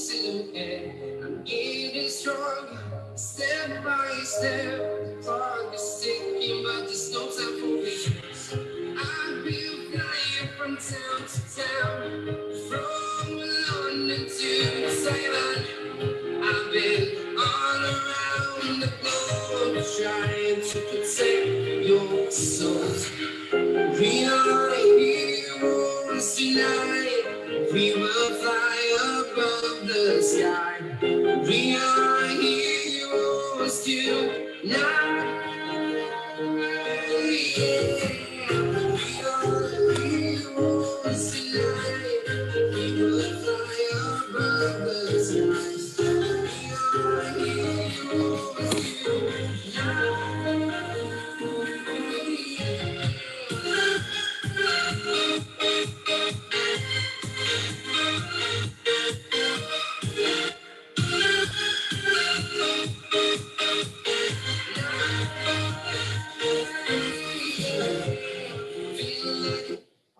to end. I'm getting stronger, step by step. Clock is ticking, but there's no time for me. I've been flying from town to town, from London to Ceylon. I've been all around the globe, trying to protect your souls. We are heroes tonight. We will fly above the sky. We are heroes tonight. We are heroes tonight. We will fly above the sky. We are heroes tonight.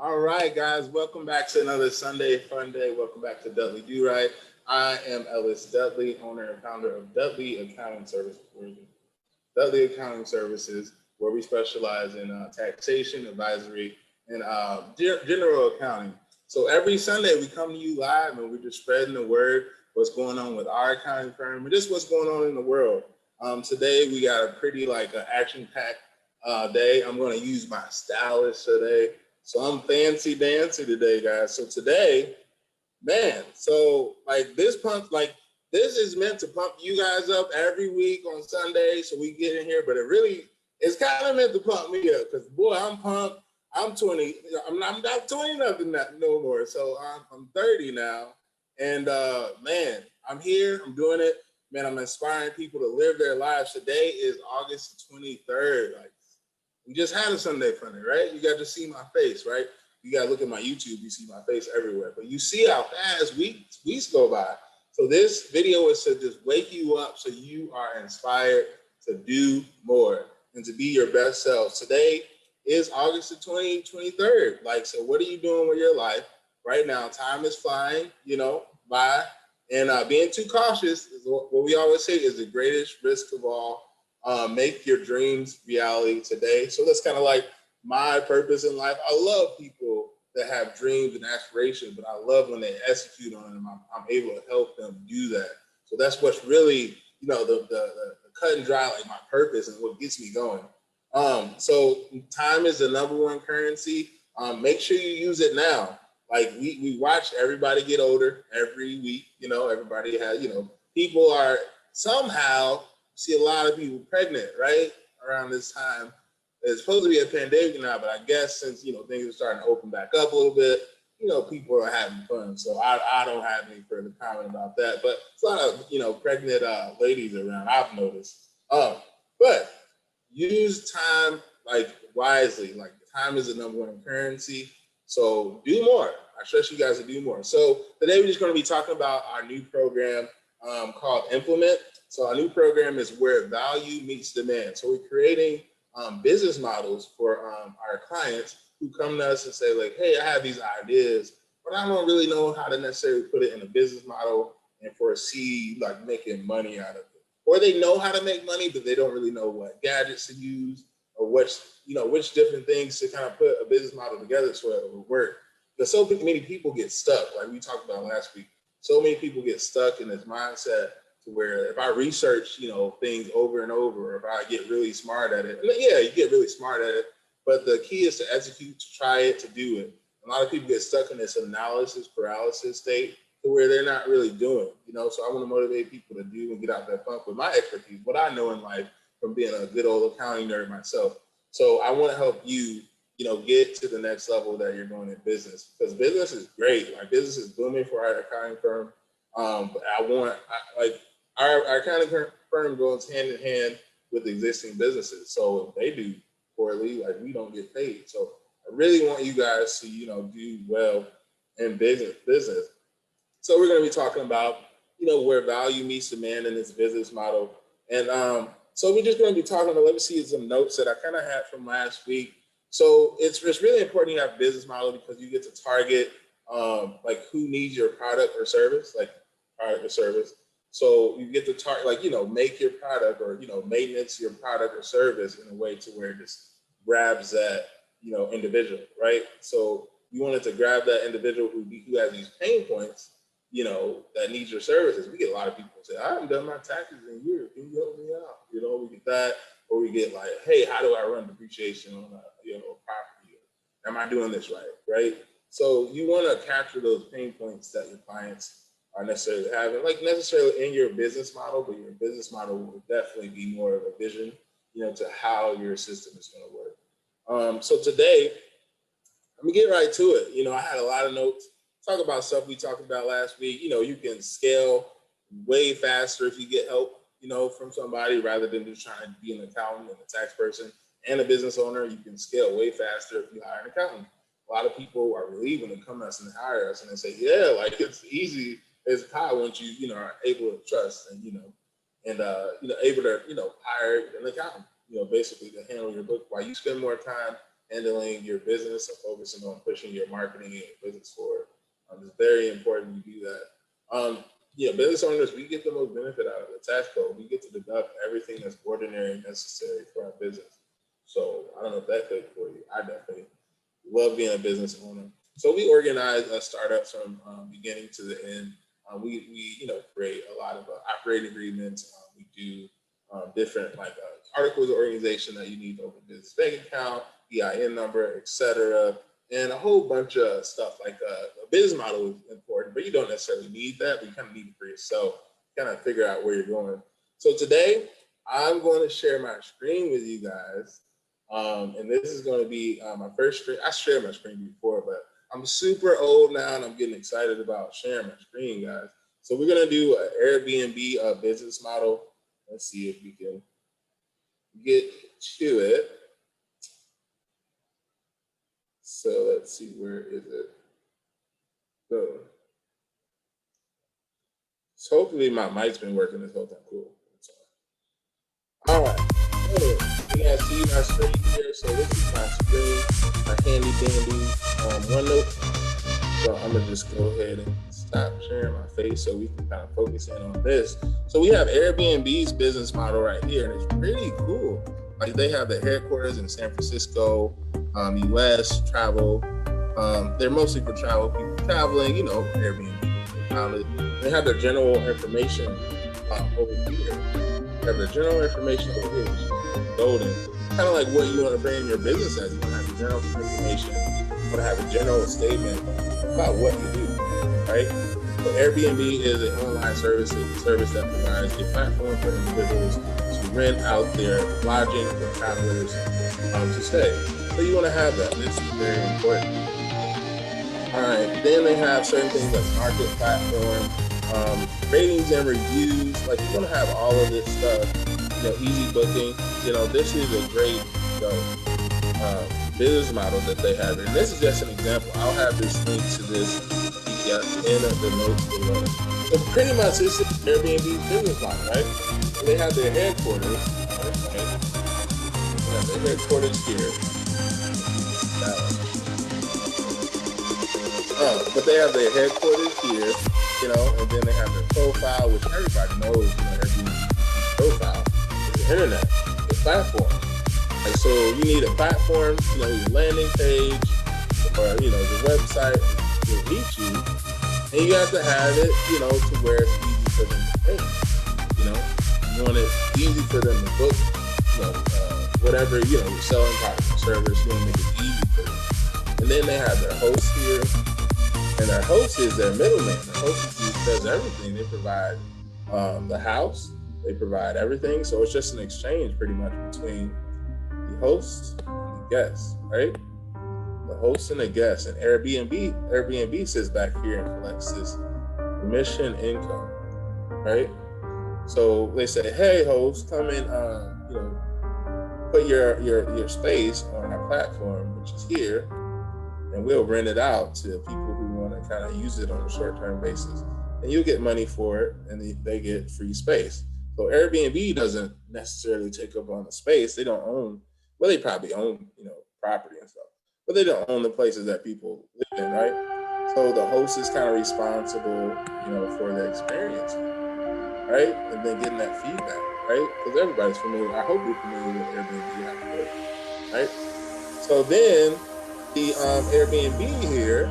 All right, guys, welcome back to another Sunday Fun Day. Welcome back to Dudley Do Right. I am Ellis Dudley, owner and founder of Dudley Accounting Services. Dudley Accounting Services, where we specialize in taxation, advisory, and general accounting. So every Sunday we come to you live and we're just spreading the word, what's going on with our accounting firm, and just what's going on in the world. Today we got a pretty action-packed day. I'm going to use my stylist today. So I'm fancy dancy today, guys. So today, man, so this is meant to pump you guys up every week on Sunday so we get in here, but it's kind of meant to pump me up because, boy, I'm pumped. I'm 20. I'm not 20 nothing no more. So I'm 30 now. And, man, I'm here. I'm doing it. Man, I'm inspiring people to live their lives. Today is August 23rd. We just had a Sunday Funday, right? You got to see my face, right? You got to look at my YouTube. You see my face everywhere. But you see how fast weeks go by. So this video is to just wake you up so you are inspired to do more and to be your best self. Today is August the 23rd. So what are you doing with your life right now? Time is flying, by. And being too cautious is what we always say is the greatest risk of all. Make your dreams reality today. So that's kind of like my purpose in life. I love people that have dreams and aspirations, but I love when they execute on them. I'm able to help them do that. So that's what's really, the cut and dry, my purpose and what gets me going. So time is the number one currency. Make sure you use it now. We watch everybody get older every week. Everybody has, people are somehow. See a lot of people pregnant, right? Around this time. It's supposed to be a pandemic now, but I guess since, things are starting to open back up a little bit, people are having fun. So I don't have any further comment about that, but it's a lot of, pregnant ladies around, I've noticed. But use time wisely. Time is the number one currency. So do more. I stress you guys to do more. So today we're just going to be talking about our new program called Implement. So our new program is where value meets demand. So we're creating business models for our clients who come to us and say hey, I have these ideas, but I don't really know how to necessarily put it in a business model and foresee making money out of it. Or they know how to make money, but they don't really know what gadgets to use or which different things to kind of put a business model together so it will work. Because so many people get stuck, like we talked about last week. So many people get stuck in this mindset where if I research, things over and over, or if I get really smart at it, yeah, you get really smart at it, but the key is to execute, to try it, to do it. A lot of people get stuck in this analysis paralysis state to where they're not really doing, so I want to motivate people to do and get out that funk with my expertise, what I know in life from being a good old accounting nerd myself. So I want to help you, get to the next level that you're going in business, because business is great. Business is booming for our accounting firm. But our accounting firm goes hand in hand with existing businesses. So if they do poorly, we don't get paid. So I really want you guys to, do well in business. So we're going to be talking about, where value meets demand in this business model. And so we're just going to be talking about, let me see some notes that I kind of had from last week. So it's really important you have a business model because you get to target who needs your product or service. product or service. So you get to target, like, make your product or, maintenance your product or service in a way to where it just grabs that, individual, right? So you wanted to grab that individual who has these pain points, that needs your services. We get a lot of people say, I haven't done my taxes in years. Can you help me out? We get that, or we get like, hey, how do I run depreciation on a property? Am I doing this right? So you want to capture those pain points that your clients are necessarily having, like necessarily in your business model, but your business model will definitely be more of a vision, to how your system is going to work. So today, let me get right to it. I had a lot of notes. Talk about stuff we talked about last week. You can scale way faster if you get help, from somebody rather than just trying to be an accountant and a tax person and a business owner. You can scale way faster if you hire an accountant. A lot of people are relieved when they come to us and hire us and they say, yeah, like it's easy as pie once you, are able to trust and, able to, hire an accountant, basically to handle your book while you spend more time handling your business and focusing on pushing your marketing and your business forward. It's very important you do that. Business owners, we get the most benefit out of the tax code. We get to deduct everything that's ordinary and necessary for our business. So I don't know if that's good for you. I definitely love being a business owner. So we organize startups from beginning to the end. We create a lot of operating agreements. We do different articles of organization that you need to open a business bank account, EIN number, etc., and a whole bunch of stuff like a business model is important, but you don't necessarily need that, but you kind of need it for yourself, kind of figure out where you're going. So today, I'm going to share my screen with you guys. And this is going to be my first screen. I shared my screen before, but I'm super old now and I'm getting excited about sharing my screen, guys. So we're going to do an Airbnb business model. Let's see if we can get to it. So let's see, where is it? So hopefully my mic's been working this whole time. Cool. All right. You guys see my screen here. So this is my screen, my handy dandy OneNote. So I'm gonna just go ahead and stop sharing my face so we can kind of focus in on this. So we have Airbnb's business model right here, and it's pretty cool. Like they have the headquarters in San Francisco, US, travel. They're mostly for travel, people traveling, Airbnb. They have their general information over here. They have their general information over here, which is golden. Kind of like what you want to bring in your business as. You want to have your general information. You want to have a general statement about what you do, right? So Airbnb is an online service that provides a platform for individuals to rent out their lodging for travelers to stay. So you want to have that. This is very important. All right. Then they have certain things like market platform, ratings and reviews. Like you want to have all of this stuff. Easy booking. This is a great business model that they have. And this is just an example. I'll have this link to this in the notes below. So pretty much this is Airbnb business model, right? So they have their headquarters. Right? They have their headquarters here. But they have their headquarters here, and then they have their profile, which everybody knows, Airbnb profile is the internet, the platform. And so you need a platform, your landing page, or the website will reach you, and you have to have it, to where it's easy for them to pay. You want it easy for them to book, whatever, you're selling product or service, you want to make it easy for them. And then they have their host here. And their host is their middleman. The host does everything. They provide the house. They provide everything. So it's just an exchange pretty much between the host and the guest, right? The host and the guest. And Airbnb sits back here and collects this commission income, right? So they say, hey, host, come in, put your space on our platform, which is here, and we'll rent it out to people who want to kind of use it on a short-term basis. And you'll get money for it, and they get free space. So Airbnb doesn't necessarily take up on the space. They don't own, they probably own, property and stuff, but they don't own the places that people live in, right? So the host is kind of responsible, for the experience, right? And then getting that feedback, right? Because everybody's familiar. I hope you're familiar with Airbnb, how it works, right? So then the Airbnb here,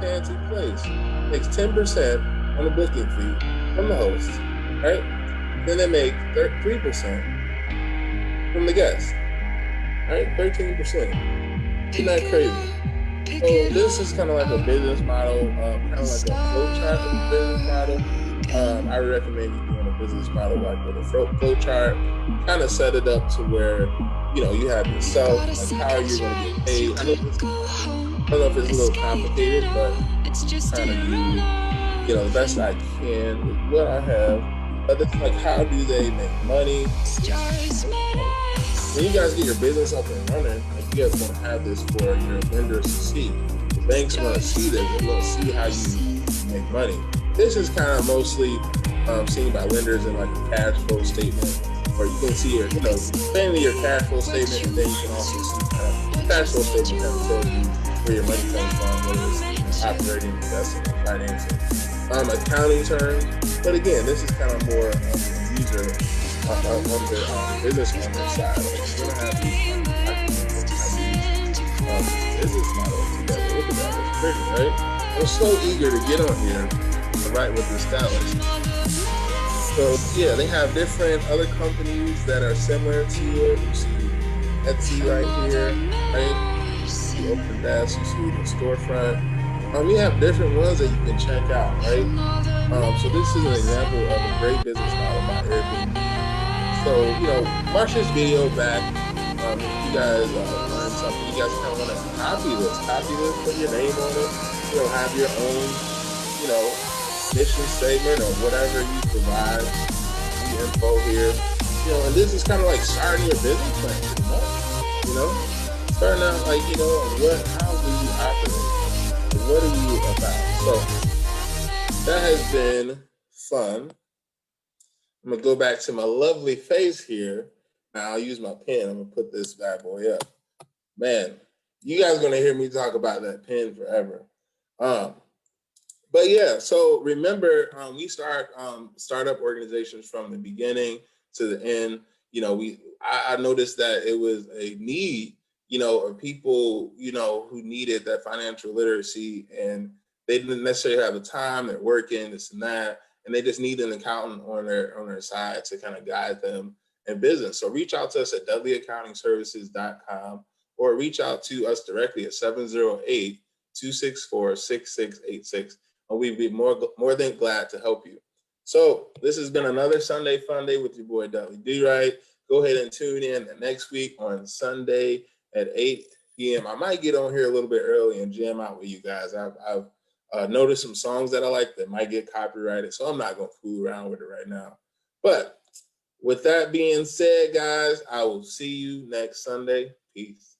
fancy place, makes 10% on the booking fee from the host, right? Then they make 3% from the guest, right? 13%. Isn't that crazy? So this is kind of like a business model, kind of like a flow chart of a business model. I recommend you doing a business model like with a flow chart, kind of set it up to where, you have yourself, like how you're going to get paid. I don't know if it's a little complicated, but trying to do, the best I can with what I have. But it's like, how do they make money? When you guys get your business up and running, like you guys want to have this for your lenders to see. The banks want to see this. They want to see how you make money. This is kind of mostly seen by lenders in like a cash flow statement, or you can see your, mainly your cash flow statement, and then you can also see cash flow statement kind of tells you where your money comes from, whether it's operating, investing, financing, accounting terms. But again, this is kind of more user on the business owner side. Like, we're gonna have these business models together. Look at that, it's pretty, right? I'm so eager to get on here and write with the stylist. So yeah, they have different other companies that are similar to it. You see Etsy right here, right? You see Open Desk, you see the storefront. We have different ones that you can check out, right? So this is an example of a great business model by Airbnb. So, watch this video back. If you guys learn something, you guys kind of want to copy this, put your name on it, have your own, mission statement or whatever you provide, the info here, and this is kind of like starting your business plan, pretty much, starting out like, how do you operate? What are you about? So that has been fun. I'm gonna go back to my lovely face here. Now I'll use my pen. I'm gonna put this bad boy up. Man, you guys are gonna hear me talk about that pen forever. But yeah, so remember, we start startup organizations from the beginning to the end. I noticed that it was a need, of people, who needed that financial literacy, and they didn't necessarily have the time. They're working, this and that, and they just need an accountant on their side to kind of guide them in business. So reach out to us at dudleyaccountingservices.com, or reach out to us directly at 708-264-6686. And we'd be more than glad to help you. So this has been another Sunday Fun Day with your boy Dudley Do-Right. Go ahead and tune in next week on Sunday at 8 p.m. I might get on here a little bit early and jam out with you guys. I've noticed some songs that I like that might get copyrighted, so I'm not going to fool around with it right now. But with that being said, guys, I will see you next Sunday. Peace.